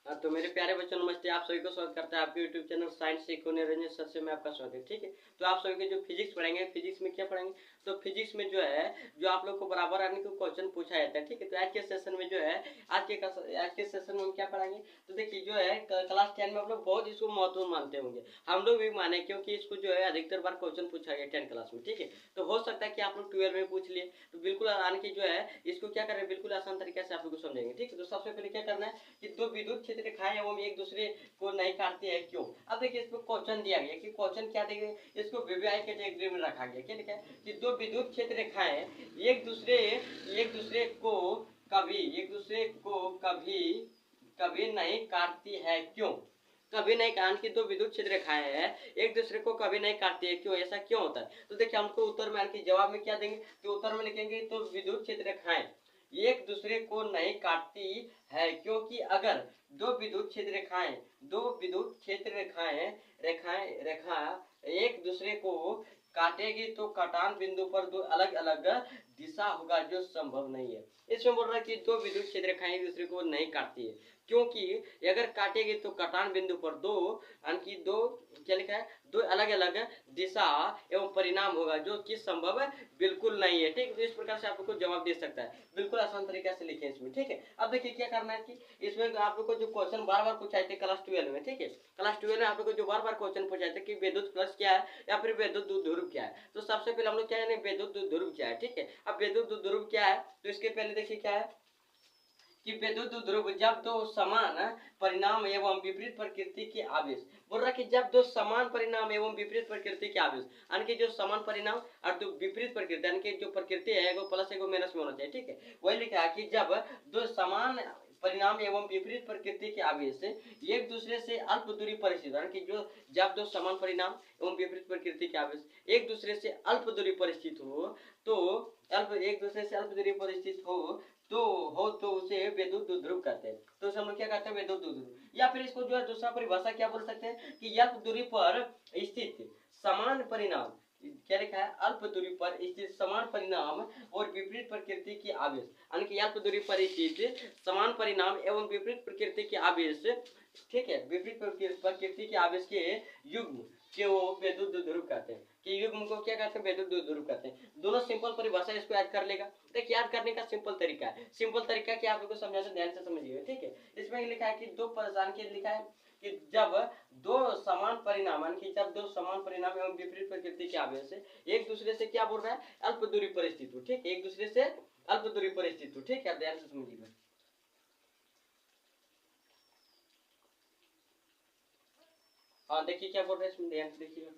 हाँ, तो मेरे प्यारे बच्चों नमस्ते। आप सभी को स्वागत करता है आपके यूट्यूब चैनल साइंस सीखो निरंजन सर से मैं आपका स्वागत है। ठीक है, तो आप सभी को जो फिजिक्स पढ़ेंगे, फिजिक्स में क्या पढ़ेंगे, तो फिजिक्स में जो है जो आप लोग को बराबर आने को क्वेश्चन पूछा जाता है। ठीक है, तो आज के सेशन में जो है आज के सेशन में हम क्या पढ़ाएंगे, तो देखिए जो है क्लास 10 में आप लोग बहुत इसको महत्वपूर्ण मानते होंगे, हम लोग भी माने, क्योंकि इसको जो है अधिकतर बार क्वेश्चन पूछा गया 10 क्लास में। ठीक है, तो हो सकता है कि आप लोग 12 में पूछ लिए, तो बिल्कुल आने की जो है इसको क्या करें, बिल्कुल आसान तरीके से आप लोग को समझेंगे। ठीक है, तो सबसे पहले क्या करना है कि दो विद्युत क्षेत्र रेखाएं एवं एक दूसरे को नहीं काटती है क्यों। अब देखिए इसमें क्वेश्चन दिया गया कि क्वेश्चन क्या देंगे, इसको वीवीआई कैटेगरी में रखा गया। क्या लिखा है कि दो विद्युत क्षेत्र रेखाएं एक दूसरे को कभी कभी नहीं काटती है क्यों। कभी नहीं, कारण की दो विद्युत क्षेत्र रेखाएं हैं एक दूसरे को कभी नहीं काटती है क्यों, ऐसा क्यों होता है। तो देखिए हमको उत्तर में आने जवाब में क्या देंगे, तो उत्तर में लिखेंगे तो विद्युत क्षेत्र रेखाएं एक दूसरे को नहीं काटती है क्योंकि अगर दो विद्युत क्षेत्र रेखाएं रेखाएं रेखा एक दूसरे को काटेगी तो कटान बिंदु पर दो अलग अलग दिशा होगा जो संभव नहीं है। इसमें बोल रहा है कि दो विद्युत क्षेत्र रेखाएं एक दूसरे को नहीं काटती है क्योंकि अगर काटेगी तो कटान बिंदु पर दो क्या लिखा है, दो अलग अलग दिशा एवं परिणाम होगा जो कि संभव बिल्कुल नहीं है। ठीक, तो इस प्रकार से आप लोग को जवाब दे सकता है, बिल्कुल आसान तरीके से लिखें इसमें। ठीक है, अब देखिए क्या करना है कि इसमें आप लोग को जो क्वेश्चन बार बार पूछाए थे क्लास 12 में, ठीक है, क्लास 12 में आप लोग को जो बार बार क्वेश्चन पूछाए थे कि विद्युत फ्लक्स क्या है या फिर विद्युत ध्रुव क्या है, तो सबसे पहले हम लोग क्या जाने विद्युत ध्रुव क्या है। ठीक है, अब विद्युत ध्रुव क्या है, तो इसके पहले देखिए क्या है कि विद्युत ध्रुव जब दो समान परिणाम एवं विपरीत प्रकृति के आवेश, बोल रहा कि जब दो समान परिणाम एवं विपरीत प्रकृति के आवेश, यानी कि जो समान परिणाम और जो विपरीत प्रकृति, यानी कि जो प्रकृति है वो प्लस है वो माइनस में होना चाहिए। ठीक है, वही लिखा है कि जब दो समान परिणाम एवं विपरीत प्रकृति के आवेश एक दूसरे से अल्प दूरी पर स्थित, यानी कि जो जब दो समान परिणाम एवं विपरीत प्रकृति के आवेश एक दूसरे से अल्प दूरी पर स्थित हो, तो एक दूसरे से अल्प दूरी पर स्थित तो उसे विद्युत ध्रुव कहते हैं। तो हम लोग क्या कहते हैं, विद्युत ध्रुव। या फिर इसको जो है दूसरा परिभाषा क्या बोल सकते हैं कि अल्प दूरी पर स्थित समान परिणाम, क्या लिखा है, अल्प दूरी पर स्थित समान परिणाम और विपरीत प्रकृति के आवेश, यानी कि अल्प दूरी पर स्थित समान परिणाम एवं विपरीत प्रकृति के आवेश, ठीक है, विपरीत प्रकृति के आवेश के युग्म को विद्युत ध्रुव कहते हैं। कि युग्म को क्या कहते हैं, विद्युत ध्रुव कहते हैं। दोनों सिंपल परिभाषा इसको याद कर लेगा। देखिए याद करने का सिंपल तरीका है, क्या आप लोग को समझाते ध्यान से समझिए। ठीक है, इसमें लिखा है कि दो परेशान के लिखा है कि जब दो समान परिणाम, यानी कि जब दो समान परिणाम एवं विपरीत प्रकृति के आवेश एक दूसरे से क्या बोल रहा है, अल्प दूरी पर स्थित हो। ठीक है, एक दूसरे से अल्प दूरी पर स्थित हो। ठीक है, ध्यान से समझिएगा। हाँ देखिए क्या बोल रहे हैं इसमें, ध्यान से देखिएगा।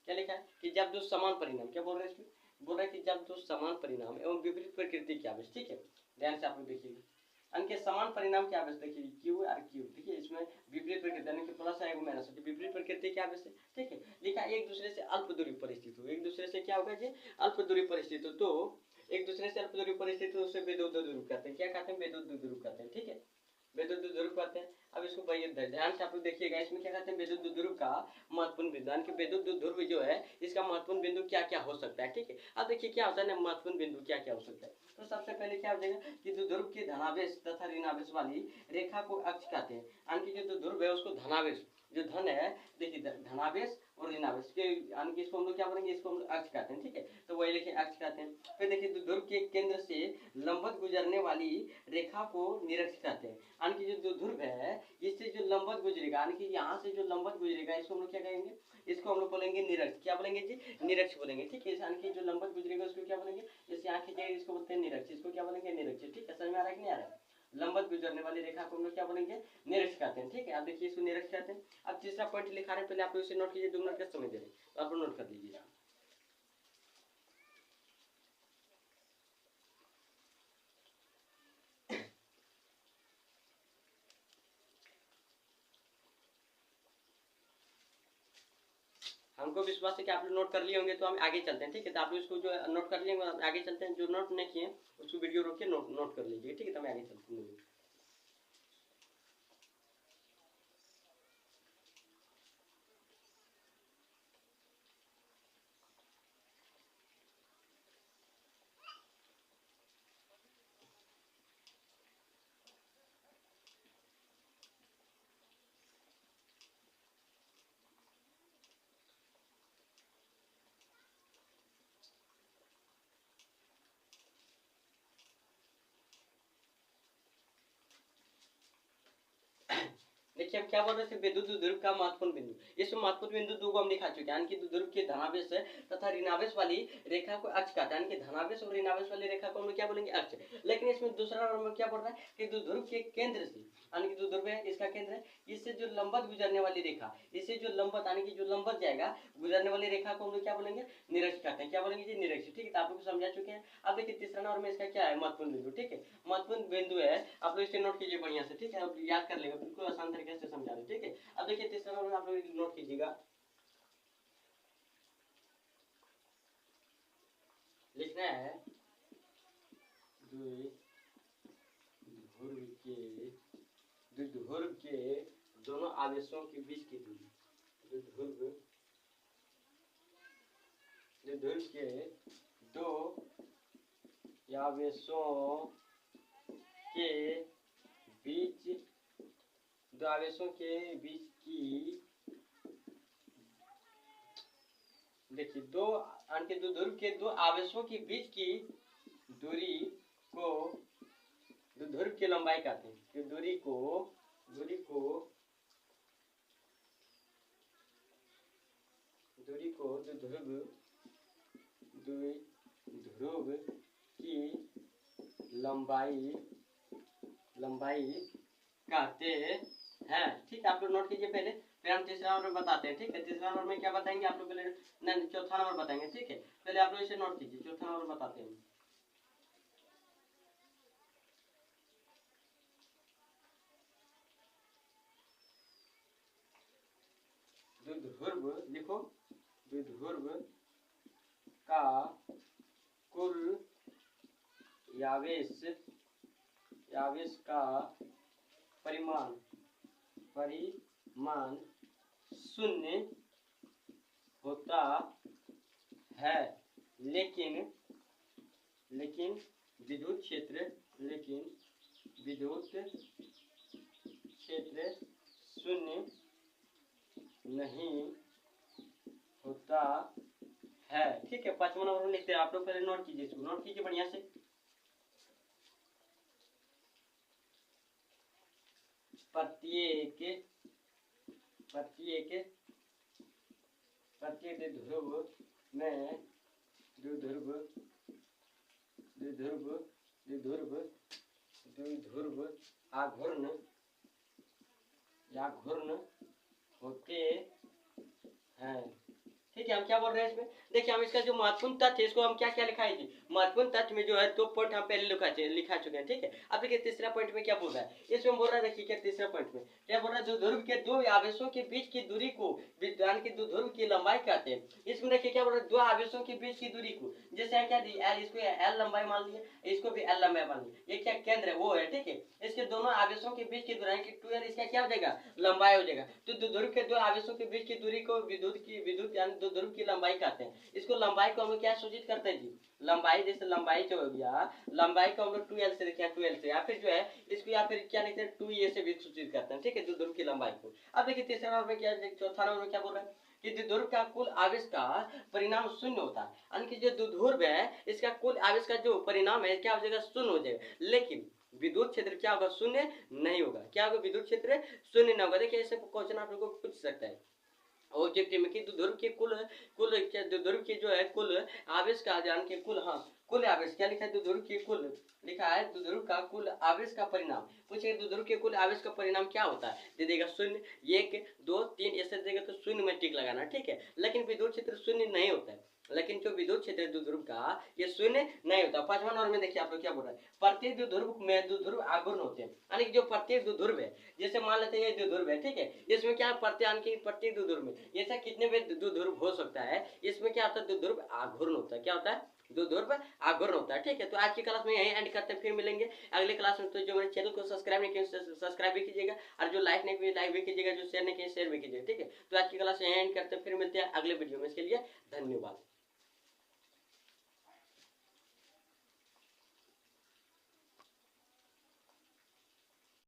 क्या लिखा है कि जब दो समान परिणाम, क्या बोल रहे हैं इसमें, बोल रहा है कि जब दो समान परिणाम एवं विपरीत प्रकृति के आवेश, ठीक है, ध्यान से आप लोग देखिएगा, इनके समान परिणाम क्या आवेश, देखिए क्यू और क्यू, ठीक है, इसमें विपरीत प्रकृति यानी कि प्लस है माइनस है, विपरीत प्रकृति क्या आवेश है। ठीक है, लिखा एक दूसरे से अल्प दूरी पर स्थित हो, एक दूसरे से क्या होगा जी, अल्प दूरी पर स्थित हो, तो एक दूसरे से अल्प दूरी पर स्थित हो उसे विद्युत ध्रुव कहते हैं। क्या कहते हैं, विद्युत ध्रुव कहते हैं। ठीक है, विद्युत ध्रुव कहते हैं। अब इसको ध्यान से आप लोग देखिएगा, इसमें क्या कहते हैं, विद्युत ध्रुव का महत्वपूर्ण बिंदु, यानी कि विद्युत ध्रुव जो है इसका महत्वपूर्ण बिंदु क्या क्या हो सकता है। ठीक है, अब देखिए क्या होता है ना, महत्वपूर्ण बिंदु क्या क्या हो सकता है। तो सबसे पहले क्या हो जाएगा कि ध्रुव के धनावेश तथा ऋणावेश वाली रेखा को अक्ष कहते हैं, यानी कि जो ध्रुव है उसको धनावेश, जो धन है, देखिए धनावेश और ऋणावेश के, यानी कि इसको हम लोग क्या बोलेंगे, इसको हम लोग अक्ष कहते हैं। ठीक है, तो वही लिखे अक्ष कहते हैं। फिर देखिए ध्रुव के केंद्र से लंबवत गुजरने वाली रेखा को निरक्ष कहते हैं, यानी कि जो ध्रुव है इससे जो लंबवत गुजरेगा, यानी कि यहाँ से जो लंबवत गुजरेगा इसको हम लोग क्या कहेंगे, इसको हम लोग बोलेंगे निरक्ष। क्या बोलेंगे जी, निरक्ष बोलेंगे। ठीक है, यानी कि जो लंबवत गुजरेगा उसको क्या बोलेंगे, जैसे यहाँ खींचेगा इसको बोलते हैं निरक्ष, इसको क्या बोलेंगे, निरक्ष। ठीक है, समझ में आ रहा है कि नहीं आ रहा है, लंबवत गुजरने वाली रेखा को हम लोग क्या बोलेंगे, निरक्ष कहते हैं। ठीक है, अब देखिए इसको निरक्ष कहते हैं। अब तीसरा पॉइंट लिखा रहे, पहले आप लोग इसे नोट कीजिए, 2 मिनट का समय दे रहे हैं, तो आप लोग नोट कर लीजिए। हमको विश्वास है कि आप लोग नोट कर लिए होंगे, तो हम आगे चलते हैं। ठीक है, तो आप लोग इसको जो नोट कर लिए होंगे आगे चलते हैं, जो नोट नहीं किए उसको वीडियो रोक के नोट कर लीजिए। ठीक है, तो हम आगे चलते हैं। देखिए हम क्या बोल रहे थे, विद्युत द्विध्रुव का महत्वपूर्ण बिंदु। इसमें महत्वपूर्ण बिंदु दो को हम लिखा चुके हैं, यानी कि द्विध्रुव के धनावेश तथा ऋणावेश वाली रेखा को अक्ष कहते हैं, यानी कि धनावेश और ऋणावेश वाली रेखा को हम क्या बोलेंगे, अक्ष। लेकिन इसमें दूसरा नंबर क्या बोल रहा है कि द्विध्रुव के केंद्र से, यानी कि द्विध्रुव है इसका केंद्र है, इससे जो लंबवत गुजरने वाली रेखा, इससे जो लंबवत यानी कि जो लंबवत जाएगा गुजरने वाली रेखा को हम लोग क्या बोलेंगे, निरक्ष कहते हैं। क्या बोलेंगे जी, निरक्ष। ठीक है, तो आप लोग समझा चुके हैं। अब देखिए तीसरा नंबर में इसका क्या है, महत्वपूर्ण बिंदु। ठीक है, महत्वपूर्ण बिंदु है, आप लोग इसे नोट कीजिए बढ़िया से। ठीक है, अब याद कर लेंगे, बिल्कुल आसान तरीके से समझा रहे। ठीक है, अब देखिए तीसरा नंबर आप लोग नोट कीजिएगा, लिखना है द्विध्रुव के दोनों आवेशों के बीच की दूरी, द्विध्रुव के दो आवेशों के बीच, दो आवेशों के बीच की, देखिए दो यानी द्विध्रुव के दो आवेशों के बीच की दूरी को द्विध्रुव की लंबाई कहते हैं, कि दूरी को द्विध्रुव की लंबाई कहते हैं। ठीक है, आप लोग नोट कीजिए पहले, फिर हम तीसरा नंबर बताते हैं। ठीक है, तीसरा नंबर में क्या बताएंगे आप लोग, पहले नहीं चौथा नंबर बताएंगे। ठीक है, पहले आप लोग इसे नोट कीजिए, चौथा नंबर बताते हैं। द्विध्रुव लिखो, द्विध्रुव का कुल आवेश का परिमाण शून्य होता है, लेकिन विद्युत क्षेत्र शून्य नहीं होता है। ठीक है, पांचवा नंबर में लिखते हैं, आप लोग पहले नोट कीजिए, इसको नोट कीजिए बढ़िया से। प्रत्येक द्विध्रुव में द्विध्रुव आघूर्ण होते हैं। ठीक है, हम क्या बोल रहे हैं इसमें, देखिए हम इसका जो महत्वपूर्ण तथ्य है इसको हम क्या क्या लिखाए थे, महत्वपूर्ण तथ्य में जो है दो पॉइंट हम पहले लिखा चुके हैं। ठीक है, अब देखिए तीसरा पॉइंट में क्या बोल रहा है, इसमें बोल रहा है, देखिए क्या तीसरा पॉइंट में क्या बोल रहा है, द्विध्रुव के दो आवेशों के बीच की दूरी को विद्युत की द्विध्रुव की लंबाई कहते हैं। इसमें देखिए क्या बोल रहा है, दो आवेशों के बीच की दूरी को, जैसे क्या दी एल, इसको एल लंबाई मान लिया, इसको भी एल लंबाई मान लिया, ये क्या केंद्र है वो है। ठीक है, इसके दोनों आवेशों के बीच की दूरी की 2l, इसका क्या हो जाएगा, लंबाई हो जाएगा। तो द्विध्रुव के दो आवेशों के बीच की दूरी को विद्युत यानी द्विध्रुव की लंबाई कहते हैं। इसको लंबाई को हम लोग क्या सूचित करते हैं जी, लंबाई, जैसे लंबाई जो हो गया, लंबाई को हम लोग 2l से लिखे, 2l से, या फिर जो है इसको या फिर क्या लिखते हैं 2a से भी सूचित करते हैं। ठीक है, द्विध्रुव की लंबाई को। अब देखिए तीसरा नंबर में क्या, चौथा नंबर में क्या बोल रहा है कि द्विध्रुव का कुल आवेश का परिणाम शून्य होता है, यानी कि जो द्विध्रुव है इसका कुल आवेश का जो परिणाम है क्या हो जाएगा, शून्य हो जाएगा, लेकिन विद्युत क्षेत्र क्या होगा, शून्य नहीं होगा। क्या होगा, विद्युत क्षेत्र शून्य नहीं होगा। देखिए ऐसे क्वेश्चन आप लोगों को पूछ सकता है ऑब्जेक्टिव में कि द्विध्रुव के द्विध्रुव के जो है कुल आवेश का, जान के कुल आवेश क्या लिखा है, द्विध्रुव के कुल लिखा है, द्विध्रुव का कुल आवेश का परिणाम पूछे, द्विध्रुव के कुल आवेश का परिणाम क्या होता है, दे देगा शून्य, 1 2 3 ऐसे देगा तो शून्य में टिक लगाना। ठीक है, लेकिन विद्युत क्षेत्र शून्य नहीं होता है, लेकिन जो विद्युत क्षेत्र द्विध्रुव का ये शून्य नहीं होता। पांचवा नंबर में देखिए आप लोग क्या बोल रहा है, प्रत्येक द्विध्रुव में द्विध्रुव आघूर्ण होते हैं, यानी कि जो प्रत्येक द्विध्रुव है, जैसे मान लेते हैं ये द्विध्रुव है। ठीक है, इसमें क्या प्रत्येक द्विध्रुव में ऐसा कितने भी द्विध्रुव हो सकता है, इसमें क्या होता है, द्विध्रुव आघूर्ण होता है। क्या होता है, द्विध्रुव आघूर्ण होता है। ठीक है, तो आज की क्लास में यही एंड करते हैं, फिर मिलेंगे अगले क्लास में। तो जो मेरे चैनल को सब्सक्राइब नहीं किया सब्सक्राइब भी कीजिएगा, और जो लाइक नहीं किया लाइक भी कीजिएगा, जो शेयर नहीं किया शेयर भी कीजिएगा। ठीक है, तो आज की क्लास यही एंड करते हैं, फिर मिलते हैं अगले वीडियो में। इसके लिए धन्यवाद।